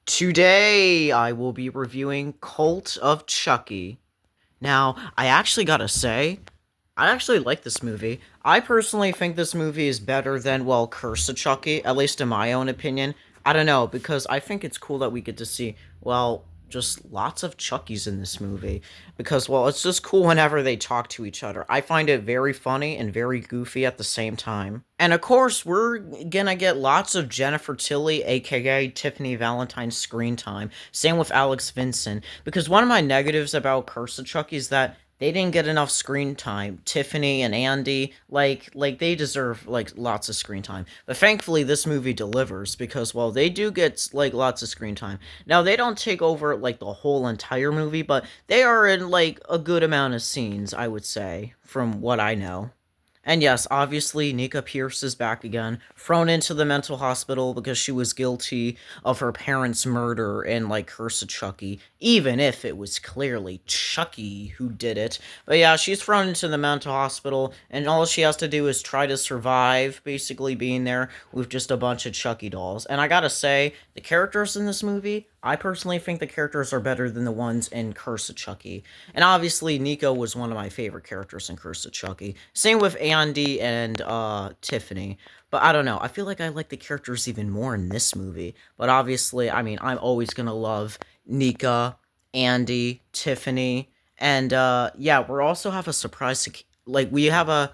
Today, I will be reviewing Cult of Chucky. Now, I actually gotta say, I actually like this movie. I personally think this movie is better than, well, Curse of Chucky, at least in my own opinion. I don't know, because I think it's cool that we get to see, well, just lots of Chuckies in this movie. Because, well, it's just cool whenever they talk to each other. I find it very funny and very goofy at the same time. And of course, we're gonna get lots of Jennifer Tilly, aka Tiffany Valentine's screen time. Same with Alex Vincent. Because one of my negatives about Curse of Chucky is that they didn't get enough screen time. Tiffany and Andy, like they deserve like lots of screen time. But thankfully this movie delivers because well, they do get like lots of screen time. Now they don't take over like the whole entire movie, but they are in like a good amount of scenes, I would say, from what I know. And yes, obviously, Nika Pierce is back again, thrown into the mental hospital because she was guilty of her parents' murder and, like, Curse of Chucky, even if it was clearly Chucky who did it. But yeah, she's thrown into the mental hospital, and all she has to do is try to survive, basically being there with just a bunch of Chucky dolls. And I gotta say, the characters in this movie, I personally think the characters are better than the ones in Curse of Chucky. And obviously, Nico was one of my favorite characters in Curse of Chucky. Same with Andy and Tiffany. But I don't know. I feel like I like the characters even more in this movie. But obviously, I mean, I'm always gonna love Nika, Andy, Tiffany, and yeah, we also have a surprise. Like we have a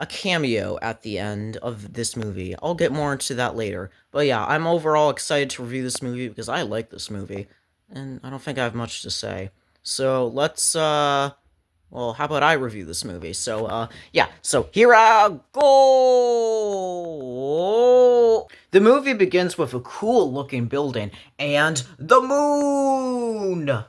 cameo at the end of this movie. I'll get more into that later. But yeah, I'm overall excited to review this movie because I like this movie. And I don't think I have much to say. So let's well, how about I review this movie? So yeah, so here I go. The movie begins with a cool looking building and the moon.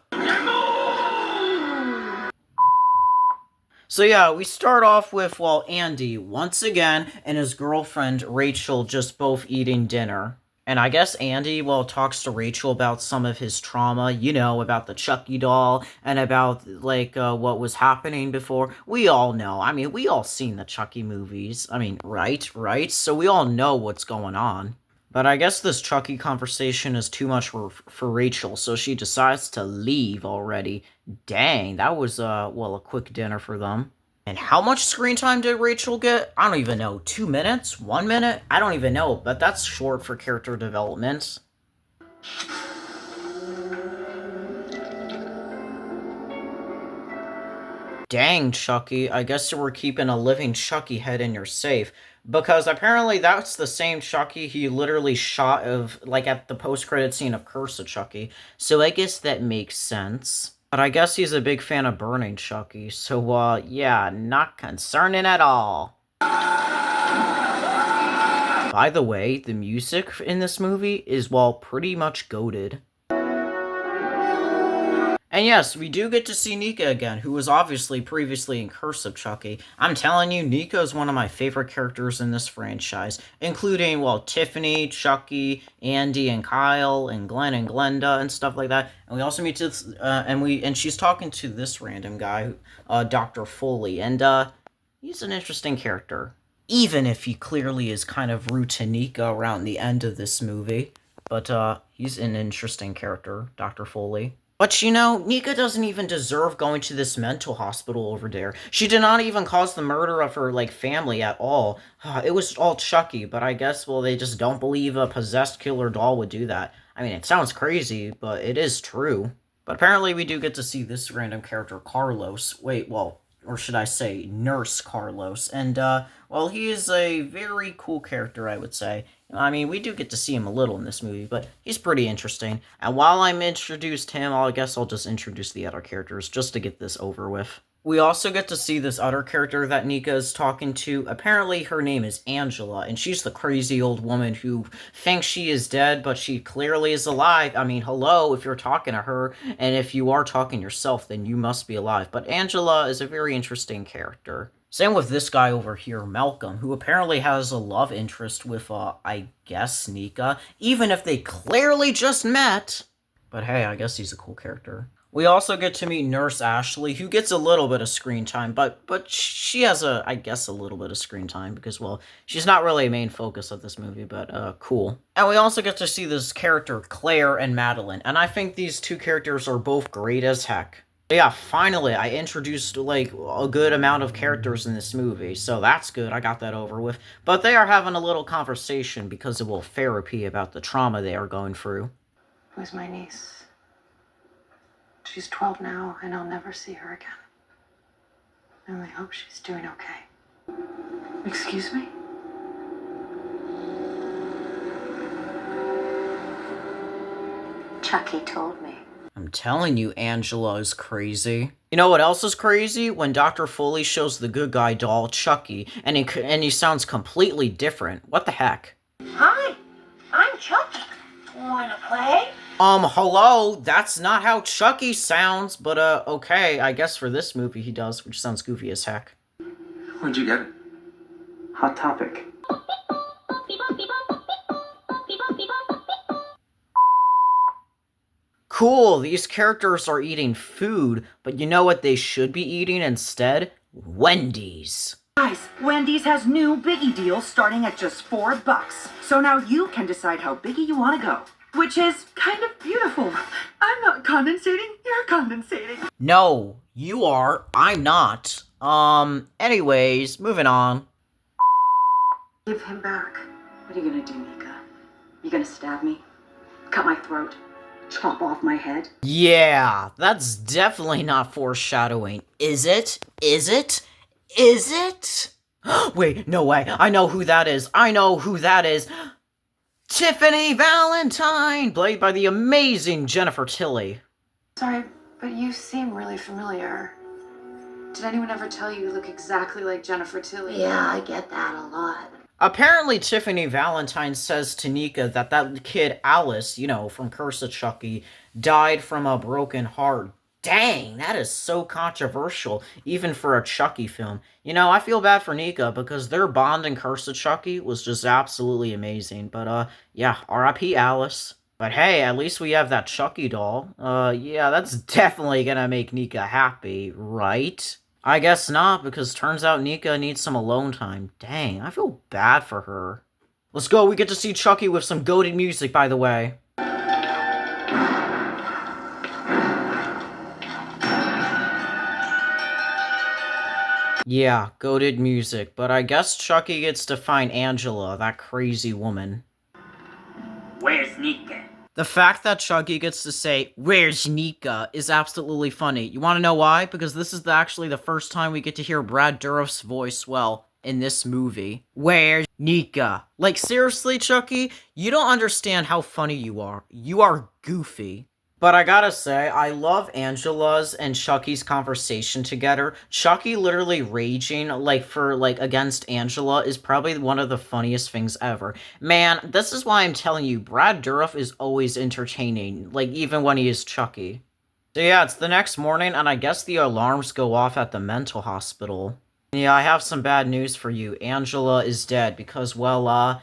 So yeah, we start off with, well, Andy, once again, and his girlfriend, Rachel, just both eating dinner. And I guess Andy, well, talks to Rachel about some of his trauma, you know, about the Chucky doll, and about, like, what was happening before. We all know. I mean, we all seen the Chucky movies. I mean, right? So we all know what's going on. But I guess this Chucky conversation is too much for Rachel, so she decides to leave already. Dang, that was, well, a quick dinner for them. And how much screen time did Rachel get? I don't even know. 2 minutes? 1 minute? I don't even know, but that's short for character development. Dang, Chucky, I guess you were keeping a living Chucky head in your safe. Because apparently that's the same Chucky he literally shot of, like, at the post-credit scene of Curse of Chucky. So I guess that makes sense. But I guess he's a big fan of burning Chucky, so, yeah, not concerning at all. By the way, the music in this movie is, well, pretty much goated. And yes, we do get to see Nika again, who was obviously previously in Curse of Chucky. I'm telling you, Nika is one of my favorite characters in this franchise, including, well, Tiffany, Chucky, Andy, and Kyle, and Glenn and Glenda, and stuff like that. And we also meet this, and she's talking to this random guy, Dr. Foley, and he's an interesting character, even if he clearly is kind of rude to Nika around the end of this movie. But he's an interesting character, Dr. Foley. But you know, Nika doesn't even deserve going to this mental hospital over there. She did not even cause the murder of her, like, family at all. It was all Chucky, but I guess, well, they just don't believe a possessed killer doll would do that. I mean, it sounds crazy, but it is true. But apparently we do get to see this random character, Carlos. Wait, well, or should I say, Nurse Carlos. And, well, he is a very cool character, I would say. I mean, we do get to see him a little in this movie, but he's pretty interesting. And while I'm introduced him, I guess I'll just introduce the other characters just to get this over with. We also get to see this other character that Nika is talking to. Apparently, her name is Angela, and she's the crazy old woman who thinks she is dead, but she clearly is alive. I mean, hello, if you're talking to her, and if you are talking yourself, then you must be alive. But Angela is a very interesting character. Same with this guy over here, Malcolm, who apparently has a love interest with, I guess, Nika, even if they clearly just met. But hey, I guess he's a cool character. We also get to meet Nurse Ashley, who gets a little bit of screen time, but she has I guess a little bit of screen time because well, she's not really a main focus of this movie, but cool. And we also get to see this character Claire and Madeline, and I think these two characters are both great as heck. Yeah, finally, I introduced like a good amount of characters in this movie, so that's good. I got that over with. But they are having a little conversation because of therapy about the trauma they are going through. Who's my niece? She's 12 now, and I'll never see her again. I only hope she's doing okay. Excuse me? Chucky told me. I'm telling you, Angela is crazy. You know what else is crazy? When Dr. Foley shows the good guy doll, Chucky, and he sounds completely different. What the heck? Hi, I'm Chucky. Wanna play? Hello? That's not how Chucky sounds, but, okay, I guess for this movie he does, which sounds goofy as heck. Where'd you get it? Hot Topic. Cool, these characters are eating food, but you know what they should be eating instead? Wendy's. Guys, Wendy's has new biggie deals starting at just $4. So now you can decide how biggie you want to go. Which is kind of beautiful. I'm not condensating, you're condensating. No, you are. I'm not. Anyways, moving on. Give him back. What are you gonna do, Nika? You gonna stab me? Cut my throat? Chop off my head? Yeah, that's definitely not foreshadowing. Is it? Is it? Is it? Wait, no way. I know who that is. I know who that is. Tiffany Valentine, played by the amazing Jennifer Tilly. Sorry, but you seem really familiar. Did anyone ever tell you look exactly like Jennifer Tilly? Yeah, I get that a lot. Apparently, Tiffany Valentine says to Nika that kid Alice, you know, from Curse of Chucky, died from a broken heart. Dang, that is so controversial, even for a Chucky film. You know, I feel bad for Nika, because their bond in Curse of Chucky was just absolutely amazing. But, yeah, R.I.P. Alice. But hey, at least we have that Chucky doll. Yeah, that's definitely gonna make Nika happy, right? I guess not, because turns out Nika needs some alone time. Dang, I feel bad for her. Let's go, we get to see Chucky with some goated music, by the way. Yeah, goated music, but I guess Chucky gets to find Angela, that crazy woman. Where's Nika? The fact that Chucky gets to say, "Where's Nika?" is absolutely funny. You want to know why? Because this is actually the first time we get to hear Brad Dourif's voice, well, in this movie. Where's Nika? Like, seriously, Chucky? You don't understand how funny you are. You are goofy. But I gotta say, I love Angela's and Chucky's conversation together. Chucky literally raging, against Angela is probably one of the funniest things ever. Man, this is why I'm telling you, Brad Dourif is always entertaining, even when he is Chucky. So yeah, it's the next morning, and I guess the alarms go off at the mental hospital. Yeah, I have some bad news for you. Angela is dead because, well,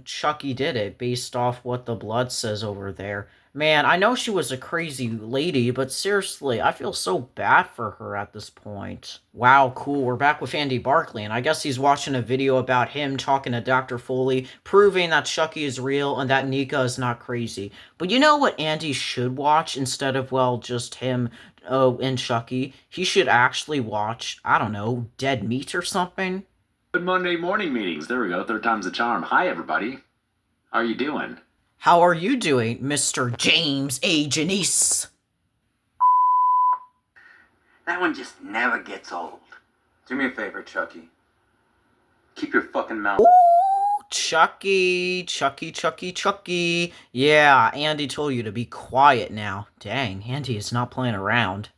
Chucky did it based off what the blood says over there. Man, I know she was a crazy lady, but seriously, I feel so bad for her at this point. Wow, cool, we're back with Andy Barclay, and I guess he's watching a video about him talking to Dr. Foley, proving that Chucky is real and that Nika is not crazy. But you know what Andy should watch instead of, well, just him and Chucky? He should actually watch, I don't know, Dead Meat or something? Good Monday morning meetings. There we go. Third time's the charm. Hi, everybody. How are you doing? How are you doing, Mr. James A. Janice? That one just never gets old. Do me a favor, Chucky. Keep your fucking mouth. Ooh, Chucky. Yeah, Andy told you to be quiet now. Dang, Andy is not playing around.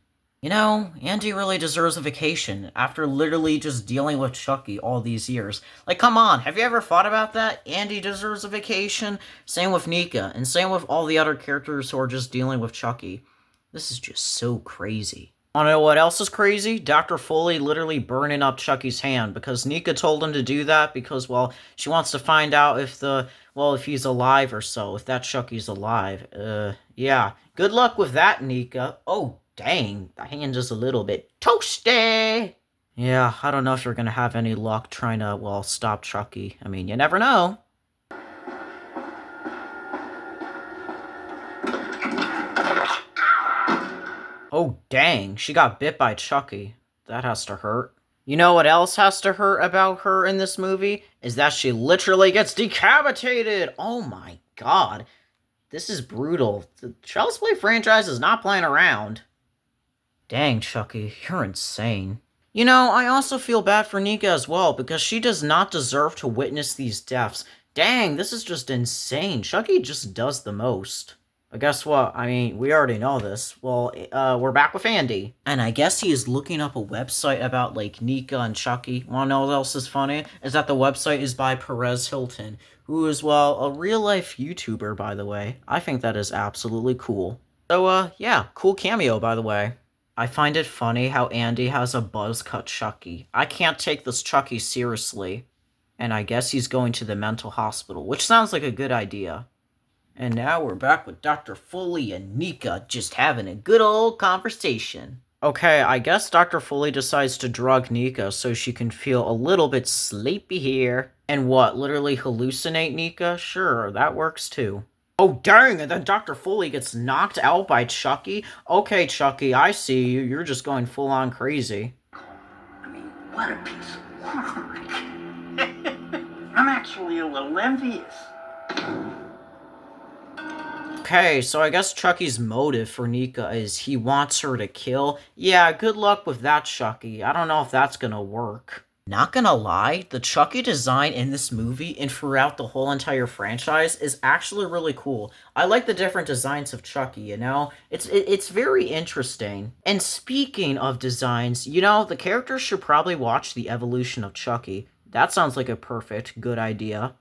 You know, Andy really deserves a vacation after literally just dealing with Chucky all these years. Like, come on, have you ever thought about that? Andy deserves a vacation? Same with Nika, and same with all the other characters who are just dealing with Chucky. This is just so crazy. Wanna know what else is crazy? Dr. Foley literally burning up Chucky's hand because Nika told him to do that because, well, she wants to find out if the well, if he's alive or so, if that Chucky's alive. Yeah. Good luck with that, Nika. Oh, dang, the hand is a little bit toasty. Yeah, I don't know if you're gonna have any luck trying to, well, stop Chucky. I mean, you never know. Oh, dang, she got bit by Chucky. That has to hurt. You know what else has to hurt about her in this movie? Is that she literally gets decapitated! Oh my god. This is brutal. The Child's Play franchise is not playing around. Dang, Chucky, you're insane. You know, I also feel bad for Nika as well, because she does not deserve to witness these deaths. Dang, this is just insane. Chucky just does the most. But guess what? I mean, we already know this. Well, we're back with Andy. And I guess he is looking up a website about, like, Nika and Chucky. Wanna know what else is funny? Is that the website is by Perez Hilton, who is, well, a real-life YouTuber, by the way. I think that is absolutely cool. So, yeah, cool cameo, by the way. I find it funny how Andy has a buzz cut Chucky. I can't take this Chucky seriously. And I guess he's going to the mental hospital, which sounds like a good idea. And now we're back with Dr. Foley and Nika just having a good old conversation. Okay, I guess Dr. Foley decides to drug Nika so she can feel a little bit sleepy here. And what, literally hallucinate Nika? Sure, that works too. Oh dang, and then Dr. Foley gets knocked out by Chucky? Okay, Chucky, I see you. You're just going full on crazy. I mean, what a piece of work. I'm actually a little envious. Okay, so I guess Chucky's motive for Nika is he wants her to kill. Yeah, good luck with that, Chucky. I don't know if that's gonna work. Not gonna lie, the Chucky design in this movie and throughout the whole entire franchise is actually really cool. I like the different designs of Chucky, you know? It's very interesting. And speaking of designs, you know, the characters should probably watch The Evolution of Chucky. That sounds like a perfect, good idea.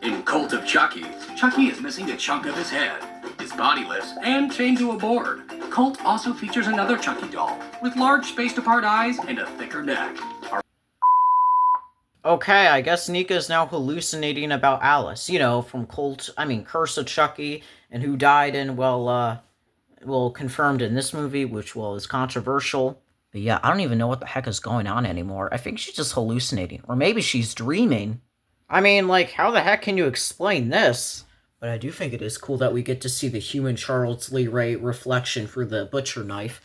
In Cult of Chucky, Chucky is missing a chunk of his head, is bodiless, and chained to a board. Cult also features another Chucky doll, with large spaced-apart eyes and a thicker neck. Okay, I guess Nika is now hallucinating about Alice, you know, from Curse of Chucky, and who died in, well, confirmed in this movie, which, well, is controversial. But yeah, I don't even know what the heck is going on anymore. I think she's just hallucinating, or maybe she's dreaming. I mean, like, how the heck can you explain this? But I do think it is cool that we get to see the human Charles Lee Ray reflection through the butcher knife.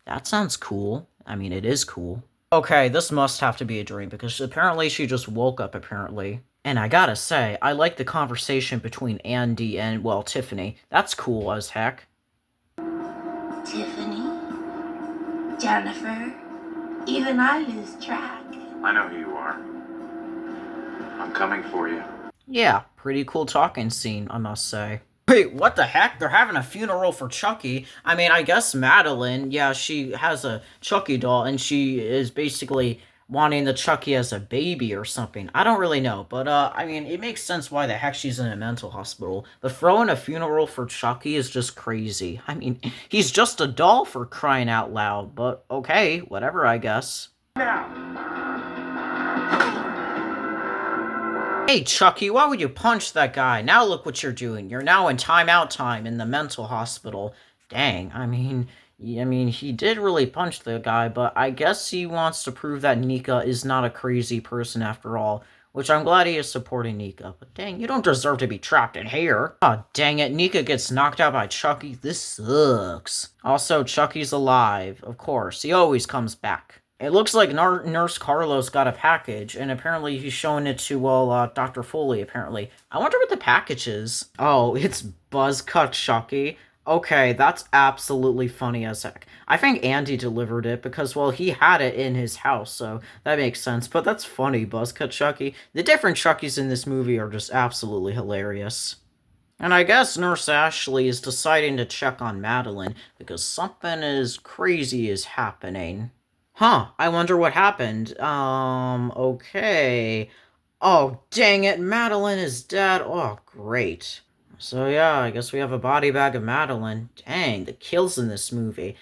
That sounds cool. I mean, it is cool. Okay, this must have to be a dream, because apparently she just woke up, apparently. And I gotta say, I like the conversation between Andy and, well, Tiffany. That's cool as heck. Tiffany, Jennifer, even I lose track. I know who you are. I'm coming for you. Yeah, pretty cool talking scene, I must say. Wait, what the heck? They're having a funeral for Chucky. I mean, I guess Madeline, yeah, she has a Chucky doll, and she is basically wanting the Chucky as a baby or something. I don't really know, but, I mean, it makes sense why the heck she's in a mental hospital. But throwing a funeral for Chucky is just crazy. I mean, he's just a doll for crying out loud, but okay, whatever, I guess. Hey, Chucky, why would you punch that guy? Now look what you're doing. You're now in timeout time in the mental hospital. Dang, I mean, he did really punch the guy, but I guess he wants to prove that Nika is not a crazy person after all, which I'm glad he is supporting Nika. But dang, you don't deserve to be trapped in here. Aw, dang it, Nika gets knocked out by Chucky. This sucks. Also, Chucky's alive, of course. He always comes back. It looks like Nurse Carlos got a package, and apparently he's showing it to, well, Dr. Foley, apparently. I wonder what the package is. Oh, it's Buzz Cut Chucky. Okay, that's absolutely funny as heck. I think Andy delivered it because, well, he had it in his house, so that makes sense. But that's funny, Buzz Cut Chucky. The different Chuckies in this movie are just absolutely hilarious. And I guess Nurse Ashley is deciding to check on Madeline because something crazy is happening. Huh, I wonder what happened. Okay. Oh, dang it, Madeline is dead. Oh, great. So yeah, I guess we have a body bag of Madeline. Dang, the kills in this movie.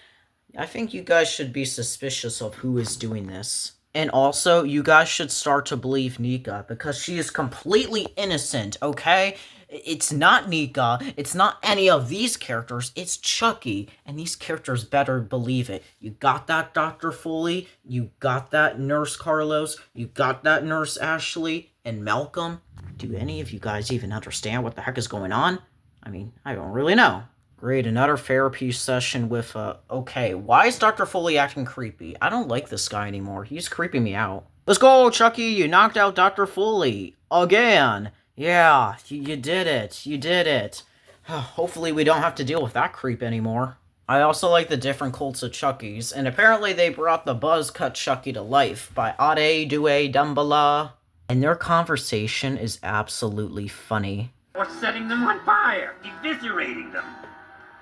I think you guys should be suspicious of who is doing this. And also, you guys should start to believe Nika, because she is completely innocent, okay? It's not Nika. It's not any of these characters. It's Chucky. And these characters better believe it. You got that, Dr. Foley? You got that, Nurse Carlos? You got that, Nurse Ashley? And Malcolm? Do any of you guys even understand what the heck is going on? I mean, I don't really know. Great, another therapy session with, okay, why is Dr. Foley acting creepy? I don't like this guy anymore. He's creeping me out. Let's go, Chucky! You knocked out Dr. Foley! Again! Yeah, you did it. You did it. Hopefully we don't have to deal with that creep anymore. I also like the different cults of Chucky's, and apparently they brought the buzz cut Chucky to life by Ade Due Dumbala. And their conversation is absolutely funny. Or setting them on fire, eviscerating them.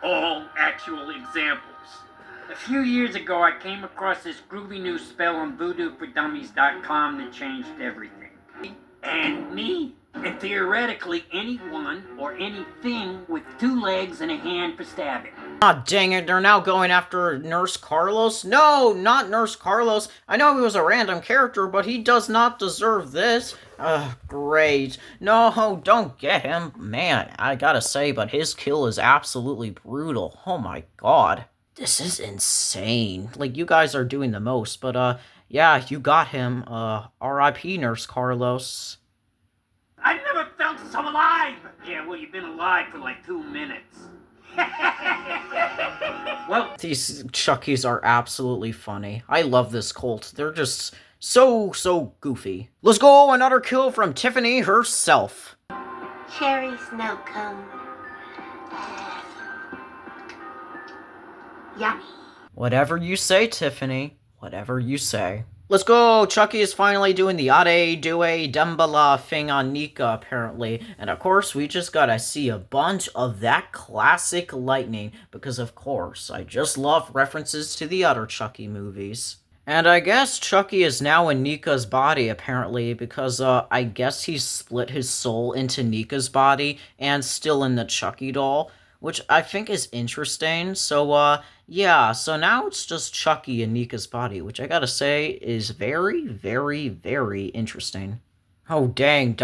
All actual examples. A few years ago, I came across this groovy new spell on voodooforDummies.com that changed everything. And me. And theoretically, anyone or anything with 2 legs and a hand for stabbing. Ah, dang it, they're now going after Nurse Carlos? No, not Nurse Carlos. I know he was a random character, but he does not deserve this. Great. No, don't get him. Man, I gotta say, but his kill is absolutely brutal. Oh my god. This is insane. Like, you guys are doing the most, but, yeah, you got him. R.I.P. Nurse Carlos. I never felt so alive! Yeah, well, you've been alive for like 2 minutes. Well, these Chuckies are absolutely funny. I love this cult. They're just so goofy. Let's go! Another kill from Tiffany herself. Cherry snow cone. Yummy. Whatever you say, Tiffany. Whatever you say. Let's go! Chucky is finally doing the Ade Due Dumbala thing on Nika, apparently. And of course, we just gotta see a bunch of that classic lightning, because of course, I just love references to the other Chucky movies. And I guess Chucky is now in Nika's body, apparently, because, I guess he split his soul into Nika's body, and still in the Chucky doll, which I think is interesting. So, yeah, so now it's just Chucky in Nika's body, which I gotta say is very, very, very interesting. Oh, dang,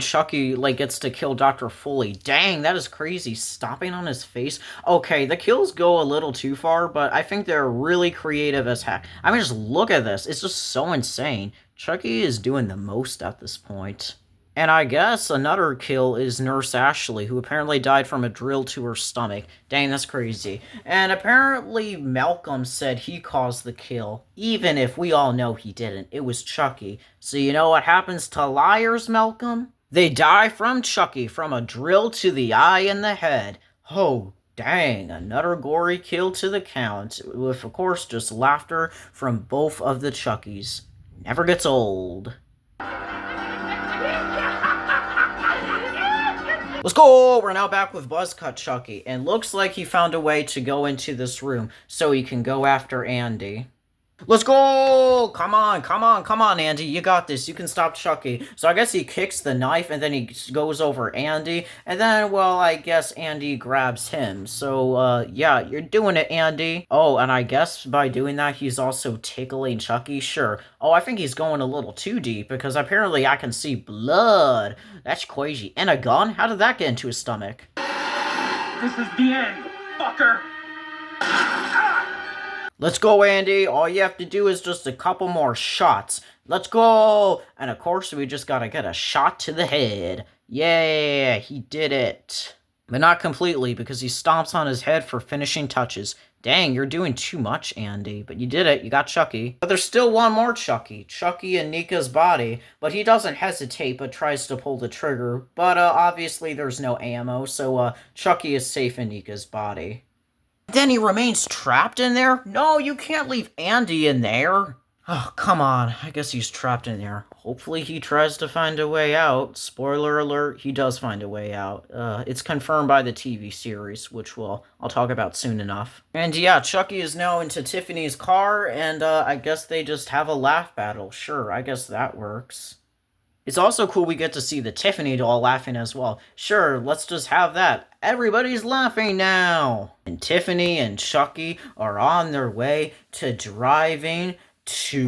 Chucky, like, gets to kill Dr. Foley. Dang, that is crazy. Stomping on his face. Okay, the kills go a little too far, but I think they're really creative as heck. I mean, just look at this. It's just so insane. Chucky is doing the most at this point. And I guess another kill is Nurse Ashley, who apparently died from a drill to her stomach. Dang, that's crazy. And apparently Malcolm said he caused the kill, even if we all know he didn't. It was Chucky. So you know what happens to liars, Malcolm? They die from Chucky, from a drill to the eye and the head. Oh, dang, another gory kill to the count, with, of course, just laughter from both of the Chuckies. Never gets old. Let's go! We're now back with Buzzcut Chucky, and looks like he found a way to go into this room so he can go after Andy. Let's go! Come on, Andy. You got this. You can stop Chucky. So I guess he kicks the knife, and then he goes over Andy, and then, well, I guess Andy grabs him. So, yeah, you're doing it, Andy. Oh, and I guess by doing that, he's also tickling Chucky? Sure. Oh, I think he's going a little too deep, because apparently I can see blood. That's crazy. And a gun? How did that get into his stomach? this is the end, fucker! Let's go, Andy. All you have to do is just a couple more shots. Let's go! And of course, we just gotta get a shot to the head. Yeah, he did it. But not completely, because he stomps on his head for finishing touches. Dang, you're doing too much, Andy. But you did it. You got Chucky. But there's still one more Chucky. Chucky in Nika's body. But he doesn't hesitate, but tries to pull the trigger. But, obviously there's no ammo, so, Chucky is safe in Nika's body. Then he remains trapped in there? No, you can't leave Andy in there. Oh, come on. I guess he's trapped in there. Hopefully he tries to find a way out. Spoiler alert, he does find a way out. It's confirmed by the TV series, which I'll talk about soon enough. And yeah, Chucky is now into Tiffany's car, and I guess they just have a laugh battle. Sure, I guess that works. It's also cool we get to see the Tiffany doll laughing as well. Sure, let's just have that. Everybody's laughing now! And Tiffany and Chucky are on their way to driving to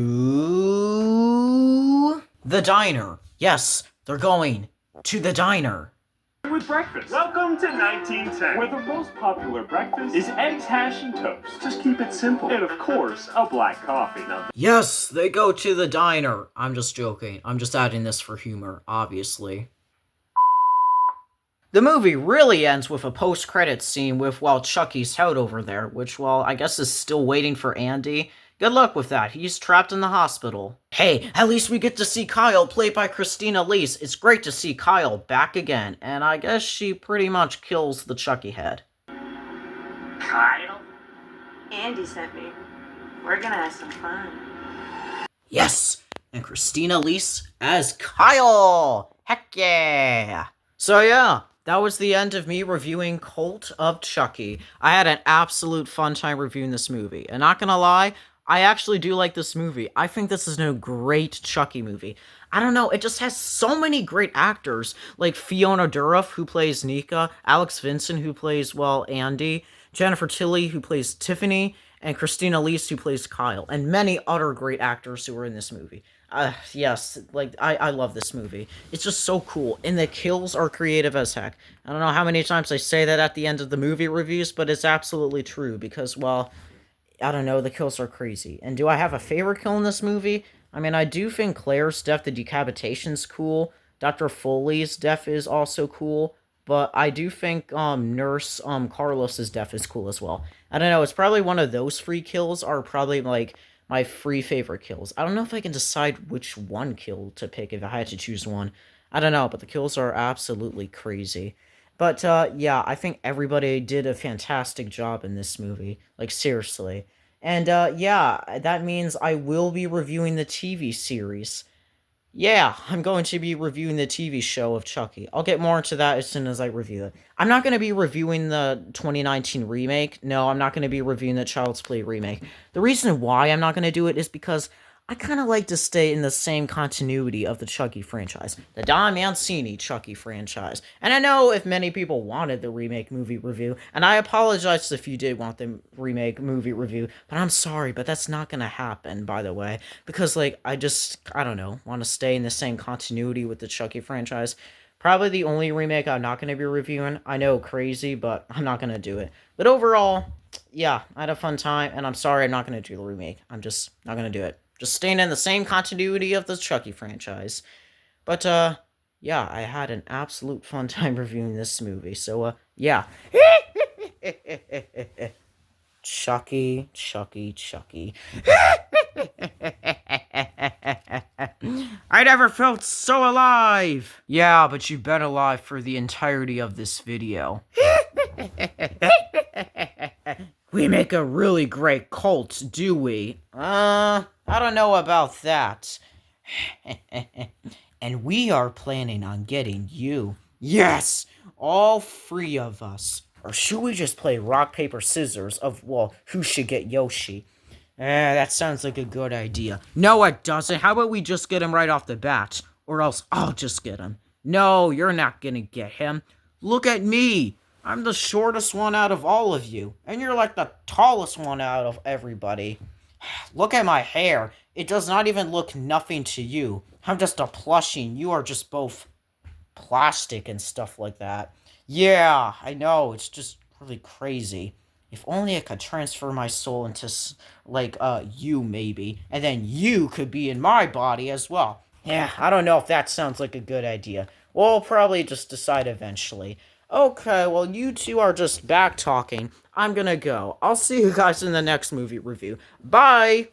the diner. Yes, they're going to the diner. with breakfast. Welcome to 1910, where the most popular breakfast is eggs, hash, and toast. Just keep it simple. And of course, a black coffee. Now, Yes, they go to the diner. I'm just joking. I'm just adding this for humor, obviously. The movie really ends with a post-credits scene with, well, Chucky's head over there, which, well, I guess is still waiting for Andy. Good luck with that. He's trapped in the hospital. Hey, at least we get to see Kyle, played by Christina Lease. It's great to see Kyle back again, and I guess she pretty much kills the Chucky head. Kyle? Andy sent me. We're gonna have some fun. Yes! And Christina Lease as Kyle! Heck yeah! So yeah, that was the end of me reviewing Cult of Chucky. I had an absolute fun time reviewing this movie. And not gonna lie, I actually do like this movie. I think this is a great Chucky movie. I don't know, it just has so many great actors, like Fiona Dourif, who plays Nika, Alex Vincent, who plays, well, Andy, Jennifer Tilly, who plays Tiffany, and Christina Lease, who plays Kyle, and many other great actors who are in this movie. Yes, like, I love this movie. It's just so cool, and the kills are creative as heck. I don't know how many times I say that at the end of the movie reviews, but it's absolutely true, because, well, I don't know, the kills are crazy. And do I have a favorite kill in this movie? I mean, I do think Claire's death, the decapitation's cool. Dr. Foley's death is also cool. But I do think Nurse Carlos's death is cool as well. I don't know, it's probably one of those three kills are probably, like, my three favorite kills. I don't know if I can decide which one kill to pick if I had to choose one. I don't know, but the kills are absolutely crazy. But, yeah, I think everybody did a fantastic job in this movie. Like, seriously. And, yeah, that means I will be reviewing the TV series. Yeah, I'm going to be reviewing the TV show of Chucky. I'll get more into that as soon as I review it. I'm not going to be reviewing the 2019 remake. No, I'm not going to be reviewing the Child's Play remake. The reason why I'm not going to do it is because I kind of like to stay in the same continuity of the Chucky franchise. The Don Mancini Chucky franchise. And I know if many people wanted the remake movie review, and I apologize if you did want the remake movie review, but I'm sorry, but that's not gonna happen, by the way. Because, like, I don't know, want to stay in the same continuity with the Chucky franchise. Probably the only remake I'm not going to be reviewing. I know, crazy, but I'm not going to do it. But overall, yeah, I had a fun time, and I'm sorry I'm not going to do the remake. I'm just not going to do it. Just staying in the same continuity of the Chucky franchise. But, yeah, I had an absolute fun time reviewing this movie. So, yeah. Chucky, Chucky, Chucky. I never felt so alive! Yeah, but you've been alive for the entirety of this video. We make a really great cult, do we? I don't know about that. And we are planning on getting you. Yes! All three of us. Or should we just play rock, paper, scissors of, well, who should get Yoshi? That sounds like a good idea. No, it doesn't. How about we just get him right off the bat? Or else I'll just get him. No, you're not gonna get him. Look at me. I'm the shortest one out of all of you. And you're like the tallest one out of everybody. Look at my hair. It does not even look nothing to you. I'm just a plushie, and you are just both plastic and stuff like that. Yeah, I know. It's just really crazy. If only I could transfer my soul into, like, you, maybe. And then you could be in my body as well. Yeah, I don't know if that sounds like a good idea. We'll probably just decide eventually. Okay, well, you two are just back talking. I'm gonna go. I'll see you guys in the next movie review. Bye!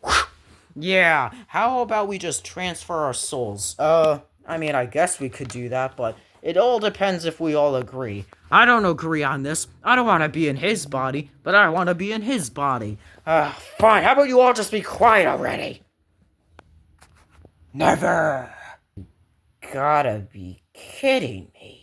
Yeah, how about we just transfer our souls? I mean, I guess we could do that, but it all depends if we all agree. I don't agree on this. I don't want to be in his body, but I want to be in his body. Fine, how about you all just be quiet already? Never. Gotta be kidding me.